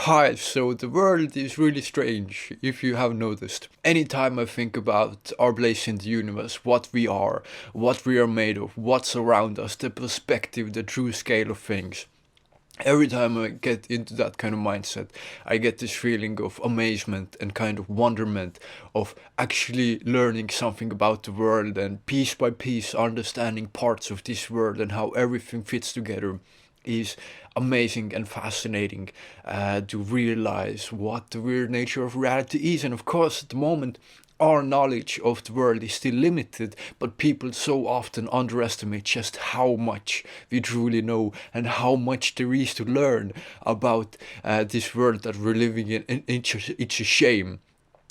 Hi, so the world is really strange, if you have noticed. Anytime I think about our place in the universe, what we are made of, what's around us, the perspective, the true scale of things, every time I get into that kind of mindset, I get this feeling of amazement and kind of wonderment of actually learning something about the world and piece by piece understanding parts of this world and how everything fits together is amazing and fascinating to realize what the weird nature of reality is. And of course, at the moment, our knowledge of the world is still limited, but people so often underestimate just how much we truly know and how much there is to learn about this world that we're living in. And it's a shame,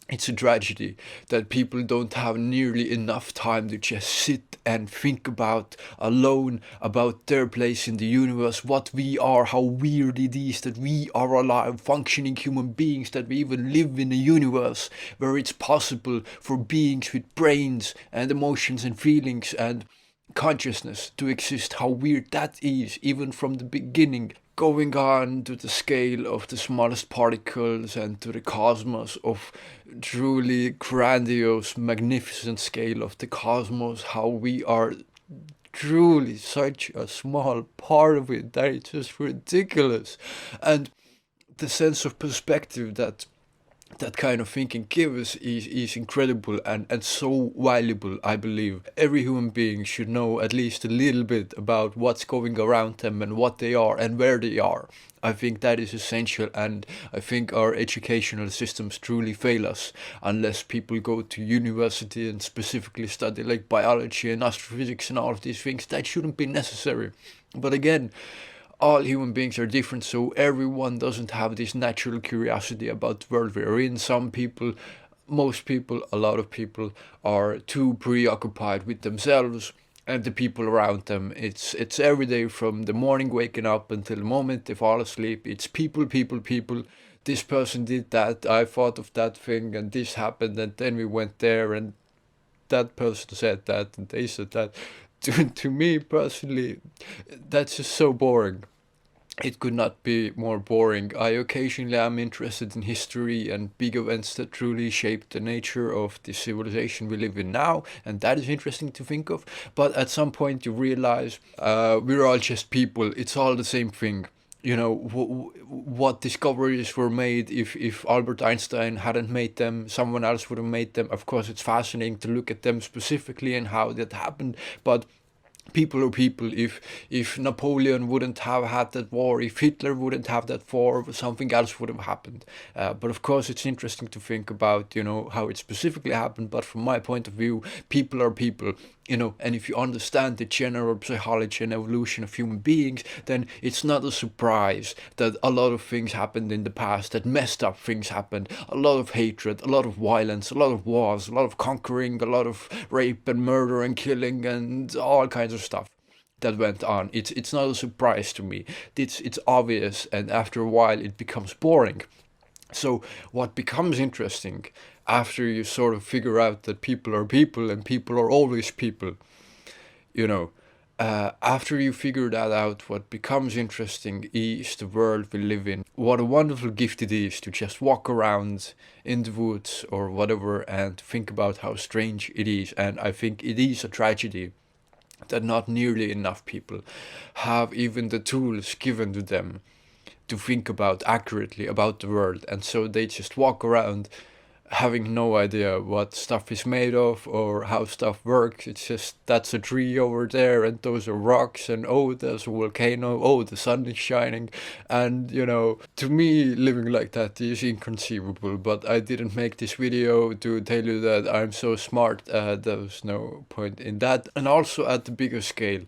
it's a tragedy that people don't have nearly enough time to just sit and think about alone about their place in the universe, what we are, how weird it is that we are alive, functioning human beings, that we even live in a universe where it's possible for beings with brains and emotions and feelings and consciousness to exist, how weird that is, even from the beginning. Going on to the scale of the smallest particles and to the cosmos of truly grandiose, magnificent scale of the cosmos, how we are truly such a small part of it that it's just ridiculous. And the sense of perspective that kind of thinking gives is incredible and so valuable, I believe. Every human being should know at least a little bit about what's going around them and what they are and where they are. I think that is essential, and I think our educational systems truly fail us unless people go to university and specifically study like biology and astrophysics and all of these things. That shouldn't be necessary. But again, all human beings are different, so everyone doesn't have this natural curiosity about the world we're in. Some people, most people, a lot of people are too preoccupied with themselves and the people around them. It's every day from the morning waking up until the moment they fall asleep. It's people, people, people. This person did that. I thought of that thing, and this happened, and then we went there, and that person said that, and they said that. To me personally, that's just so boring. It could not be more boring. I occasionally am interested in history and big events that truly shaped the nature of the civilization we live in now, and that is interesting to think of. But at some point, you realize we're all just people. It's all the same thing. You know, what discoveries were made, if Albert Einstein hadn't made them, someone else would have made them. Of course, it's fascinating to look at them specifically and how that happened, but people are people. If Napoleon wouldn't have had that war, if Hitler wouldn't have that war, something else would have happened. But of course, it's interesting to think about, how it specifically happened. But from my point of view, people are people. And if you understand the general psychology and evolution of human beings, then it's not a surprise that a lot of things happened in the past, that messed up things happened, a lot of hatred, a lot of violence, a lot of wars, a lot of conquering, a lot of rape and murder and killing and all kinds of stuff that went on. It's not a surprise to me. It's obvious, and after a while it becomes boring. So what becomes interesting after you sort of figure out that people are people and people are always people, you know, after you figure that out, what becomes interesting is the world we live in. What a wonderful gift it is to just walk around in the woods or whatever and think about how strange it is. And I think it is a tragedy that not nearly enough people have even the tools given to them to think about accurately about the world, and so they just walk around having no idea what stuff is made of or how stuff works. It's just, that's a tree over there and those are rocks, and oh, there's a volcano, oh, the sun is shining. And to me, living like that is inconceivable. But I didn't make this video to tell you that I'm so smart. There's no point in that. And also at the bigger scale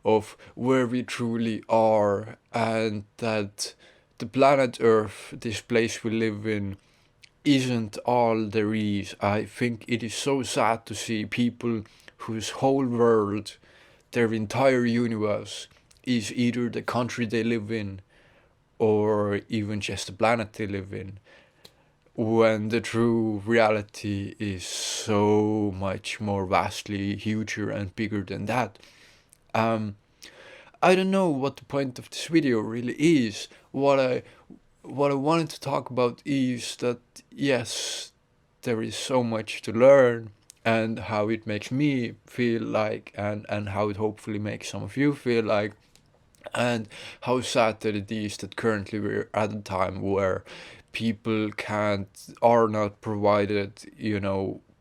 of where we truly are, and that the planet Earth, this place we live in, isn't all there is. I think it is so sad to see people whose whole world, their entire universe, is either the country they live in or even just the planet they live in, when the true reality is so much more vastly huger and bigger than that. Um, I don't know what the point of this video really is. What I what I wanted to talk about is that, yes, there is so much to learn, and how it makes me feel like, and how it hopefully makes some of you feel like, and how sad that it is that currently we're at a time where people are not provided,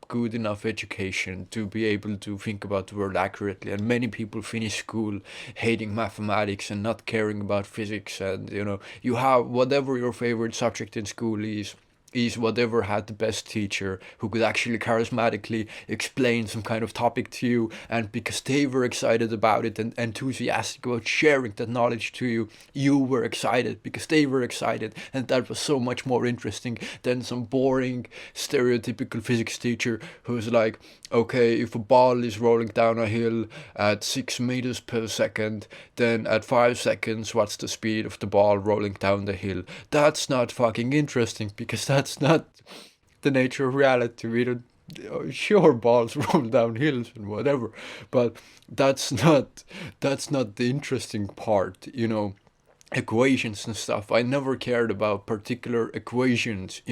good enough education to be able to think about the world accurately. And many people finish school hating mathematics and not caring about physics. And you have whatever your favorite subject in school is whatever had the best teacher who could actually charismatically explain some kind of topic to you, and because they were excited about it and enthusiastic about sharing that knowledge to you, you were excited because they were excited, and that was so much more interesting than some boring stereotypical physics teacher who's like, okay, if a ball is rolling down a hill at 6 meters per second, then at 5 seconds, what's the speed of the ball rolling down the hill? That's not fucking interesting, because that's not the nature of reality. We don't. Sure, balls roll down hills and whatever, but that's not the interesting part. Equations and stuff. I never cared about particular equations,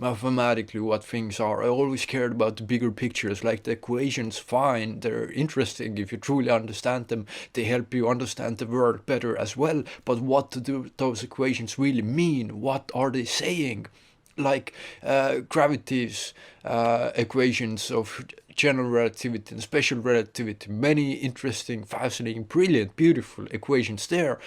mathematically what things are. I always cared about the bigger pictures. Like, the equations, fine, they're interesting if you truly understand them. They help you understand the world better as well. But what do those equations really mean? What are they saying? Like gravity's equations of general relativity and special relativity, many interesting, fascinating, brilliant, beautiful equations there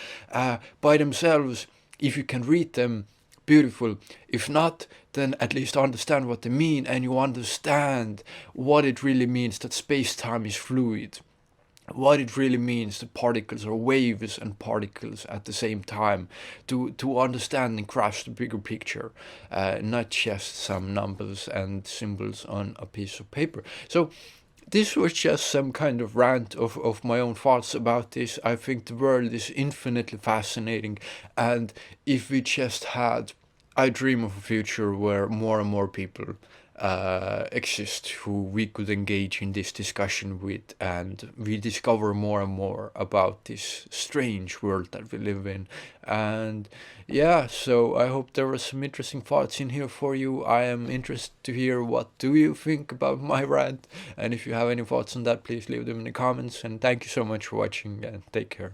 by themselves. If you can read them, beautiful. If not, then at least understand what they mean, and you understand what it really means that space-time is fluid, what it really means that particles are waves and particles at the same time, to understand and grasp the bigger picture, not just some numbers and symbols on a piece of paper. So this was just some kind of rant of my own thoughts about this. I think the world is infinitely fascinating, and if we just had, I dream of a future where more and more people exist who we could engage in this discussion with, and we discover more and more about this strange world that we live in. And yeah, so I hope there were some interesting thoughts in here for you. I am interested to hear what do you think about my rant, and if you have any thoughts on that, please leave them in the comments. And thank you so much for watching, and take care.